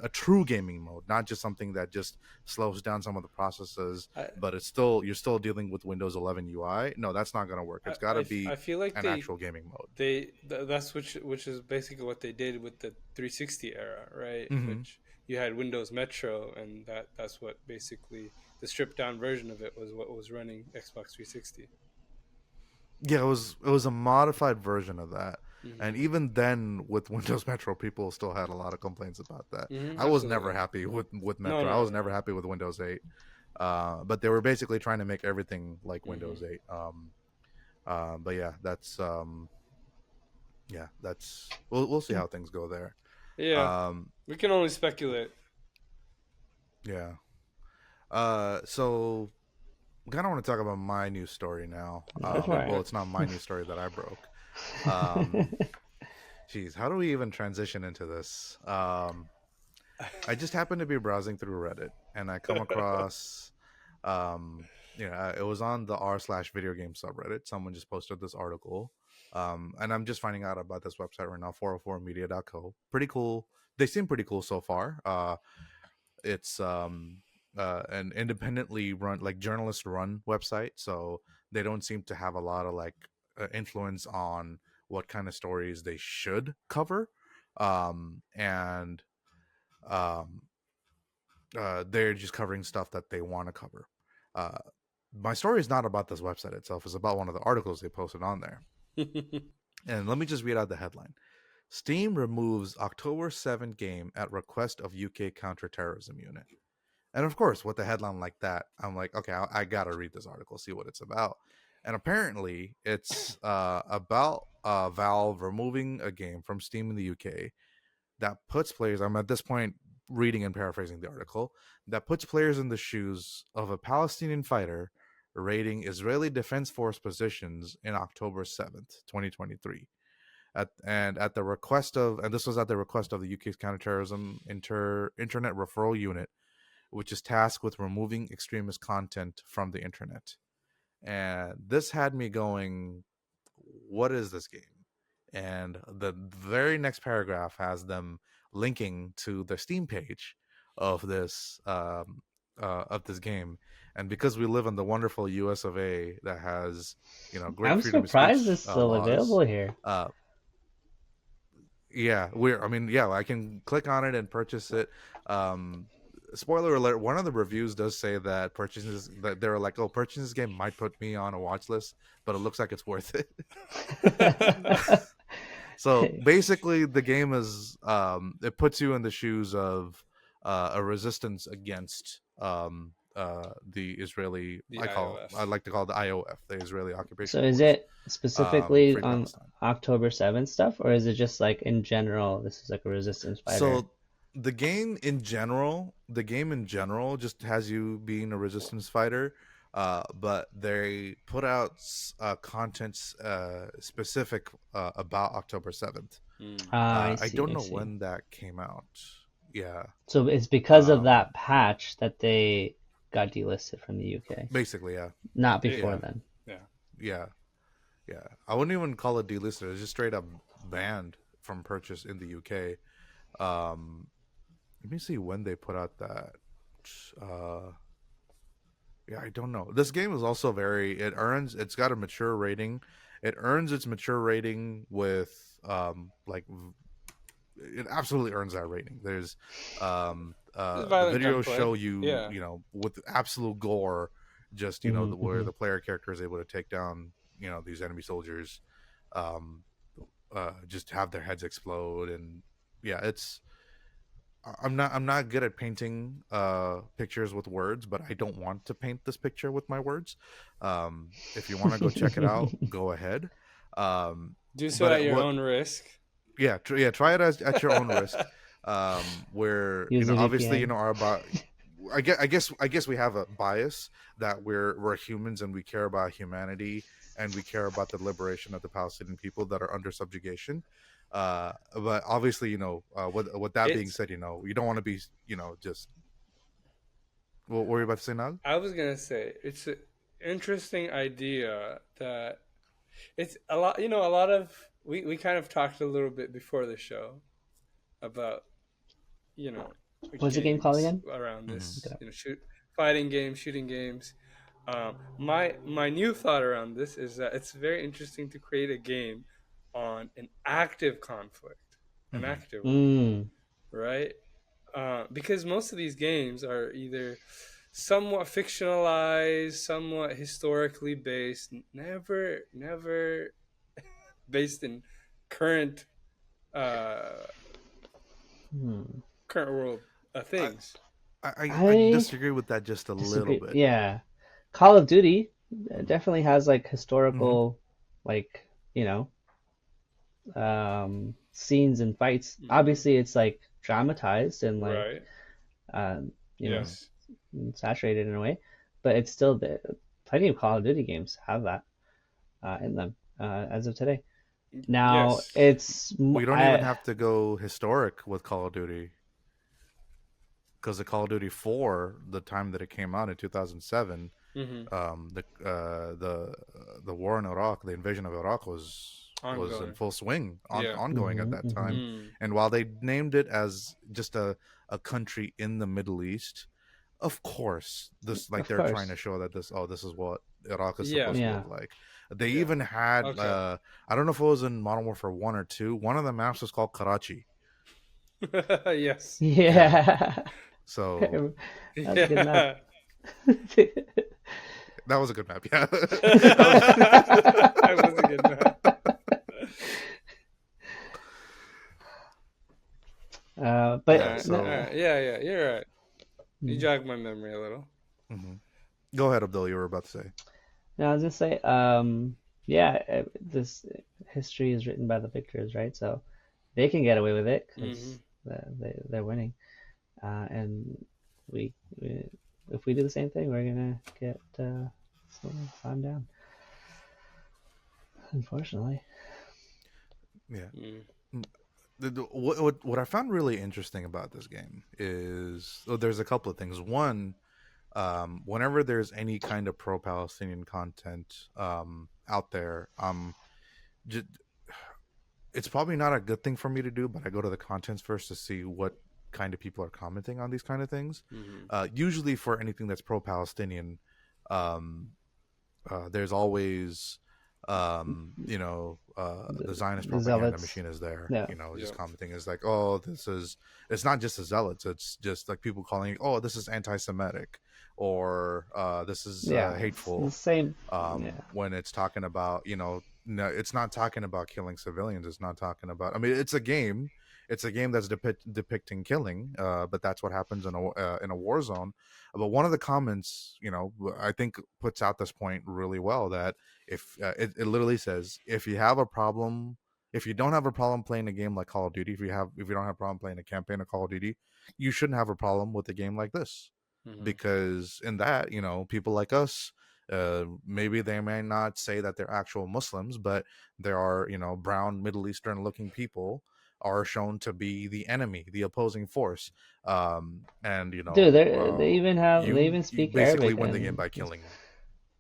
a true gaming mode, not just something that just slows down some of the processes, I, but it's still you're still dealing with Windows 11 UI. No, that's not going to work. It's got to I be feel like an actual gaming mode. that's which is basically what they did with the 360 era, right? Hmm. Which you had Windows Metro, and that's what basically the stripped down version of it was what was running Xbox 360. Yeah, it was a modified version of that. And Mm-hmm. even then, with Windows Metro, people still had a lot of complaints about that. Mm-hmm. I was never Absolutely. happy with No, Metro. I no, was no. never happy with Windows 8. But they were basically trying to make everything like Mm-hmm. Windows 8. But yeah, that's we'll see how things go there. Yeah, Um, we can only speculate. yeah. So kind of want to talk about my news story now. Go for Well, Okay. it's not my news story that I broke. Um, it. Geez, how do we even transition into this? I just happened to be browsing through Reddit and I come across, um, it was on the r/video game subreddit. Someone just posted this article. And I'm just finding out about this website right now, 404media.co. Pretty cool. They seem pretty cool so far. It's an independently run, like journalist run website, so they don't seem to have a lot of like influence on what kind of stories they should cover. And um, they're just covering stuff that they want to cover. Uh, my story is not about this website itself; it's about one of the articles they posted on there. And let me just read out the headline: Steam removes October 7th game at request of UK counterterrorism unit. And of course, with the headline like that, I'm like, okay, I gotta read this article, see what it's about. And apparently, it's about Valve removing a game from Steam in the UK that puts players. I'm at this point reading and paraphrasing the article, that puts players in the shoes of a Palestinian fighter raiding Israeli Defense Force positions in October 7th, 2023. At the request of, and this was at the request of the UK's counterterrorism internet referral unit, which is tasked with removing extremist content from the internet. And this had me going, what is this game? And the very next paragraph has them linking to the Steam page of this game. And because we live in the wonderful US of A that has great I'm freedom of surprised speech it's still available laws, here. uh, yeah, I mean, yeah, I can click on it and purchase it. Um, Spoiler alert: one of the reviews does say that that they're like, "Oh, purchasing this game might put me on a watch list, but it looks like it's worth it." So basically, the game is it puts you in the shoes of a resistance against the Israeli. The IOF. I like to call it the IOF, the Israeli So Occupation is Force, it specifically Free on Palestine. October 7th stuff, or is it just like in general, this is like a resistance fighter? So the game in general just has you being a resistance fighter, but they put out content specific about October 7th. Mm. Ah, I I see, don't I know see. when that came out. Yeah, So it's because of um, that patch that they got delisted from the UK, basically, yeah, not before It, yeah, then. yeah. yeah, yeah. I wouldn't even call it delisted. It's just straight up banned from purchase in the UK. Um, Let me see when they put out that. Uh, yeah, I don't know. This game is also it's got a mature rating. It earns its mature rating with it absolutely earns that rating. There's It's the violent videos gunplay. show you, Yeah. with absolute gore, just where Mm-hmm. the player character is able to take down these enemy soldiers, um, just have their heads explode, and yeah, I'm not good at painting pictures with words, but I don't want to paint this picture with my words. If you want to go check it out, go ahead. Um, Do so but at it, your what own risk. yeah, try it at your own risk. Where Use a obviously VPN. our about I guess we have a bias that we're humans and we care about humanity and we care about the liberation of the Palestinian people that are under subjugation. But obviously, with that being It's. said, you don't want to be, just what were you about to say now? I was gonna say it's an interesting idea that it's a lot. You know, a lot of we kind of talked a little bit before the show about you know What's the game called games again? around Mm-hmm. Look it this. up. Fighting games, shooting games. My new thought around this is that it's very interesting to create a game on an active conflict, an Mm-hmm. active one, Mm. right? Because most of these games are either somewhat fictionalized, somewhat historically based, never based in current uh, Hmm. current world I, things. I I disagree with that just a little disagree. bit. Yeah. Call of Duty definitely has like Mm-hmm. historical, like, you know, scenes and fights. Hmm. Obviously, it's like dramatized and like, Right. um, you know, Mm-hmm. Yes. saturated in a way, but it's still plenty of Call of Duty games have that in them as of today. Now Yes. it's We don't even have to go historic with Call of Duty because the Call of Duty 4, the time that it came out in 2007, Hmm. the war in Iraq, the invasion of Iraq was in Ongoing. full swing, Yeah. ongoing at hmm that hmm time. Mm. And while they named it as just a country in the Middle East, of course, this like of they're trying course, to show that this is what Iraq is Yeah. supposed to yeah. look like. They Yeah. even had Okay. I don't know if it was in Modern Warfare 1 or 2. One of the maps was called Karachi. Yes. Yeah. Yeah, So that's a good map. Yeah. that was a good map. Yeah. I was a good man. Yeah. But All So right. Yeah, yeah, you're right. You mm, jogged my memory a little. mhm. Go ahead, Abdul. You were about to say. no, I was gonna say, yeah, this history is written by the victors, right? So they can get away with it Hmm. because they're winning, and we if we do the same thing, we're gonna get slowed down, unfortunately. Yeah. Mm. Mm, what I found really interesting about this game is, well, there's a couple of things. One, whenever there's any kind of pro-Palestinian content out there, j- it's probably not a good thing for me to do, but I go to the contents first to see what kind of people are commenting on these kind of things. Hmm. Usually, for anything that's pro-Palestinian, um, there's always The Zionist The propaganda zealots. machine is there, Yeah. just commenting is like, oh, it's not just the zealots, it's just like people calling, oh, this is anti-Semitic, or this is Yeah. It's the hateful, same. Yeah. when it's talking about, no, it's not talking about killing civilians, it's not talking about, I mean, it's a game that's depicting killing, but that's what happens in a war zone. But one of the comments, I think puts out this point really well, that if it literally says, if you have a problem, if you don't have a problem playing a game like Call of Duty, if you don't have a problem playing a campaign of Call of Duty, you shouldn't have a problem with a game like this. Mm-hmm. Because in that, people like us, maybe they may not say that they're actual Muslims, but there are, brown Middle Eastern looking people are shown to be the enemy, the opposing force. And Dude, they you even speak basically Arabic win the game and by killing.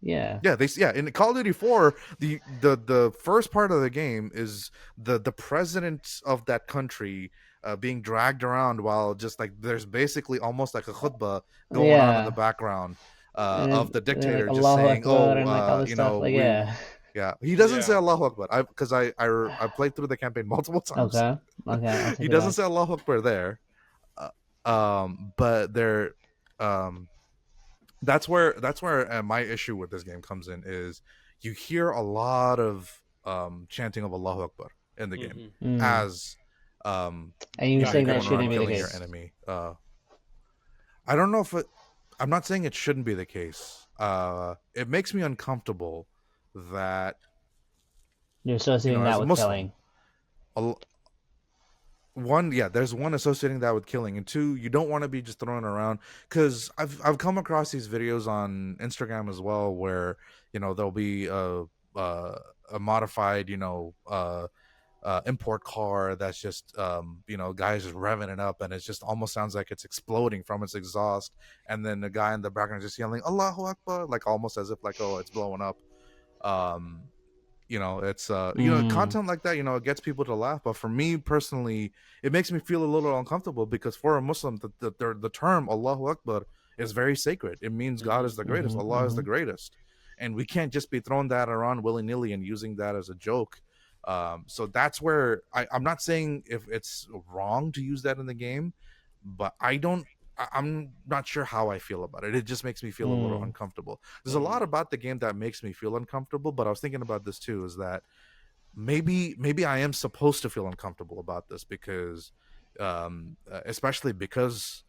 yeah. Yeah, in Call of Duty 4, the first part of the game is the president of that country being dragged around, while just like there's basically almost like a khutbah going on in the Yeah. background, of And the then like dictator just Allahu saying, Akbar "Oh, and like all this stuff. Like we." yeah. Yeah, he doesn't say Yeah. Allahu Akbar. I played through the campaign multiple times. Okay. Okay. I'll He take it doesn't back. say Allahu Akbar there. But there, um, that's where my issue with this game comes in, is you hear a lot of chanting of Allahu Akbar in the game, Mm-hmm. Mm. as And you're you're saying that going around shouldn't be the killing your case. enemy. I don't know if I'm not saying it shouldn't be the case. It makes me uncomfortable that, You're associating as that a with Muslim, killing. a, one, yeah, there's one, associating that with killing, and two, you don't want to be just throwing around, because I've come across these videos on Instagram as well, where there'll be a modified, import car that's just, guys just revving it up, and it just almost sounds like it's exploding from its exhaust, and then the guy in the background just yelling Allahu Akbar, like almost as if like, oh, it's blowing up. um it's Mm. content like that, it gets people to laugh, but for me personally, it makes me feel a little uncomfortable, because for a Muslim, the term Allahu Akbar is very sacred. It means God Mm-hmm. is the greatest, Mm-hmm. Allah is Mm-hmm. the greatest, and we can't just be throwing that around willy-nilly and using that as a joke. So that's where I'm not saying if it's wrong to use that in the game, but I'm not sure how I feel about it. It just makes me feel a little Mm. uncomfortable. There's a Mm-hmm. lot about the game that makes me feel uncomfortable, but I was thinking about this too, is that maybe I am supposed to feel uncomfortable about this, because especially because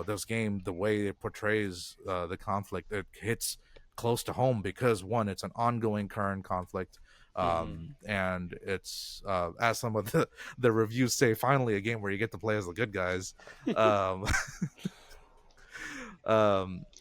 this game, the way it portrays the conflict, it hits close to home, because one, it's an ongoing current conflict, Mm-hmm. and it's, as some of the reviews say, finally a game where you get to play as the good guys. um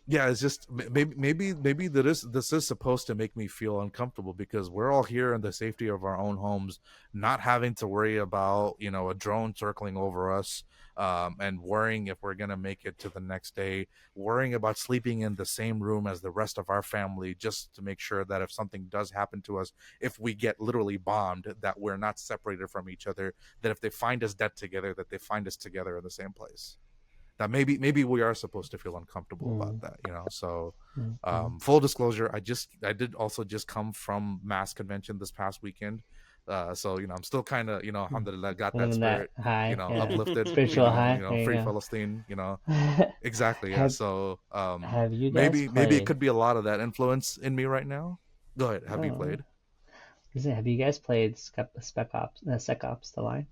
yeah, it's just maybe this is supposed to make me feel uncomfortable, because we're all here in the safety of our own homes, not having to worry about a drone circling over us, and worrying if we're gonna make it to the next day, worrying about sleeping in the same room as the rest of our family, just to make sure that if something does happen to us, if we get literally bombed, that we're not separated from each other, that if they find us dead together, that they find us together in the same place. That maybe we are supposed to feel uncomfortable about Mm. that, so Mm. full disclosure, I did also just come from mass convention this past weekend, so I'm still kind of, Mm. alhamdulillah, got that Living that spirit, high, yeah. uplifted, Spiritual high. There free you Palestine, go. exactly, yeah. have So Have you guys maybe it played? could be a lot of that influence in me right now. Go ahead, have you Oh, played? have you guys played Spec Ops: The Line?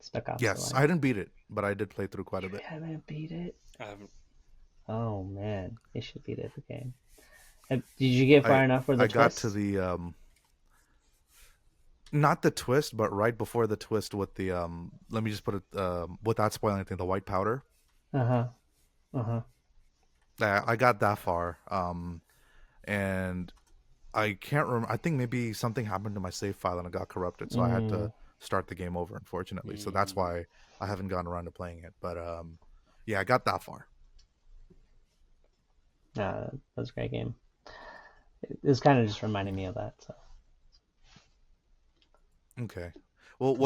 Spec Ops: The Yes, Line. I didn't beat it, but I did play through quite a You bit. haven't beat it? I haven't. Oh man, you should beat it. The game. Did you get i far enough for the I got to twist? the not the twist, but right before the twist, with the let me just put it, without spoiling anything, the white powder. Uh huh. Uh huh. I got that far, and I can't remember. I think maybe something happened to my save file and it got corrupted, so I had to Mm. start the game over, unfortunately. So that's Mm-hmm. why I haven't gotten around to playing it. But yeah, I got that far. That was a great game. It was kind of just reminding me of that. So Okay. Well,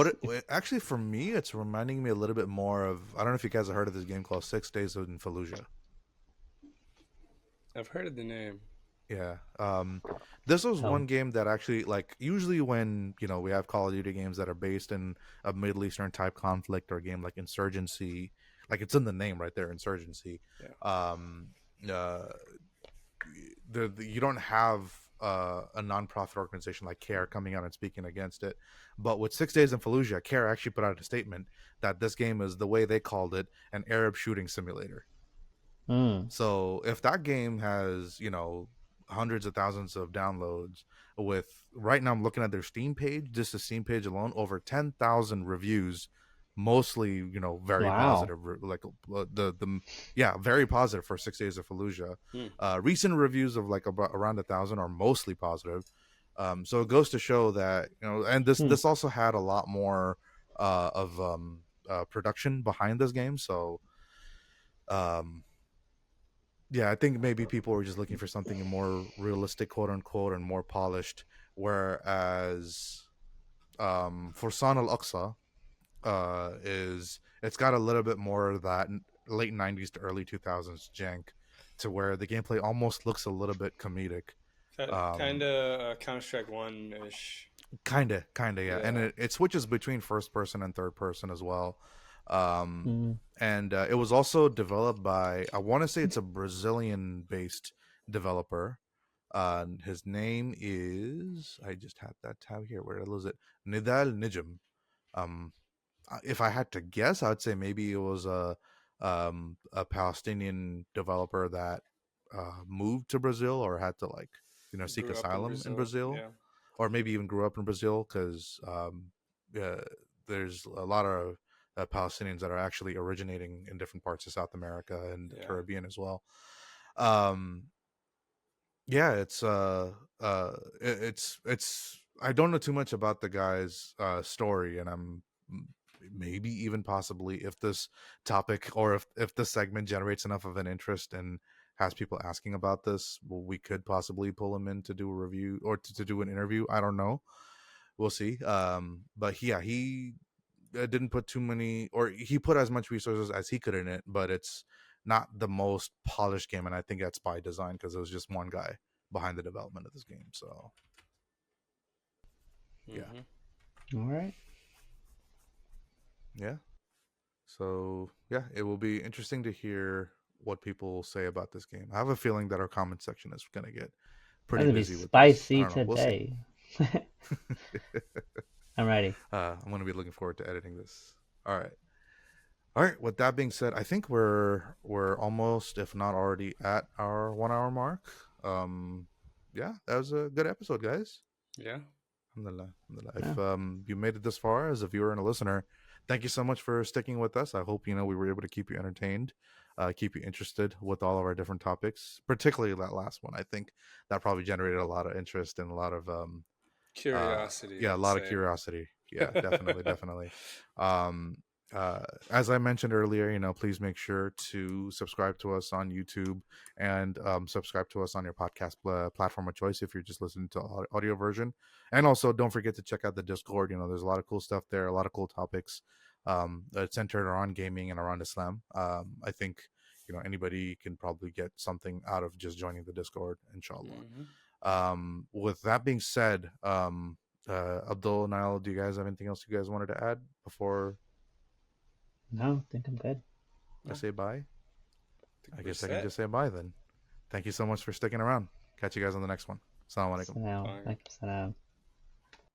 actually, for me, it's reminding me a little bit more of, I don't know if you guys have heard of this game called 6 Days in Fallujah. I've heard of the name. Yeah. This was So one game that actually, like, usually when we have Call of Duty games that are based in a Middle Eastern type conflict or a game like Insurgency, like it's in the name right there, Insurgency. Yeah. Um, uh, you don't have a non-profit organization like CARE coming out and speaking against it, but with 6 Days in Fallujah, CARE actually put out a statement that this game is, the way they called it, an Arab shooting simulator. mm, So if that game has, hundreds of thousands of downloads, with right now I'm looking at their Steam page, just the Steam page alone, over 10,000 reviews, mostly, very wow. positive, like the yeah, very positive for 6 Days of Fallujah. Hmm. Recent reviews of like about around 1,000 are mostly positive. So it goes to show that, and this Hmm. this also had a lot more of production behind this game. So um yeah, I think maybe people were just looking for something more realistic, quote unquote, and more polished. Whereas Fursan Al-Aqsa is, it's got a little bit more of that late '90s to early 2000s jank, to where the gameplay almost looks a little bit comedic. Kind Um, of Counter Strike 1 ish. kind of, yeah, and Yeah. it switches between first person and third person as well. Um, Mm. and it was also developed by, I want to say it's a Brazilian based developer. His name is, I just had that tab here. Where did I lose it? Nidal Nijm. Um, if I had to guess, I would say maybe it was a Palestinian developer that moved to Brazil, or had to, like, seek Grew up in asylum in Brazil. Brazil, Yeah. or maybe even grew up in Brazil, because uh, there's a lot of Palestinians that are actually originating in different parts of South America and the Yeah. Caribbean as well. Um, yeah, it's I don't know too much about the guy's story, and I'm maybe even possibly, if this topic, or if this segment generates enough of an interest and has people asking about this, well, we could possibly pull him in to do a review, or to do an interview. I don't know, we'll see. But yeah, he didn't put too many, or he put as much resources as he could in it, but it's not the most polished game, and I think that's by design, because it was just one guy behind the development of this game. So yeah. Mm-hmm. All right. Yeah. So yeah, it will be interesting to hear what people say about this game. I have a feeling that our comment section is going to get That's pretty gonna be busy with this. I spicy don't know. We'll see. today. I'm ready. I'm going to be looking forward to editing this. All right. All right. With that being said, I think we're almost, if not already, at our 1 hour mark. Yeah, that was a good episode, guys. Yeah. Alhamdulillah. Alhamdulillah. Yeah. If you made it this far as a viewer and a listener, thank you so much for sticking with us. I hope we were able to keep you entertained, keep you interested with all of our different topics, particularly that last one. I think that probably generated a lot of interest and a lot of Curiosity, yeah, a I'd lot of say. curiosity. Yeah, definitely, definitely. Um, as I mentioned earlier, please make sure to subscribe to us on YouTube, and subscribe to us on your podcast platform of choice if you're just listening to audio version. And also, don't forget to check out the Discord. There's a lot of cool stuff there, a lot of cool topics that centered around gaming and around Islam. I think anybody can probably get something out of just joining the Discord, inshallah. Mm-hmm. With that being said, Abdul, Nael, do you guys have anything else you guys wanted to add before No, I think I'm good. I No, say bye? I think I we're guess I can set. just say bye then. Thank you so much for sticking around. Catch you guys on the next one. Assalamu alaikum. Salam. Fine. Alaikum salam.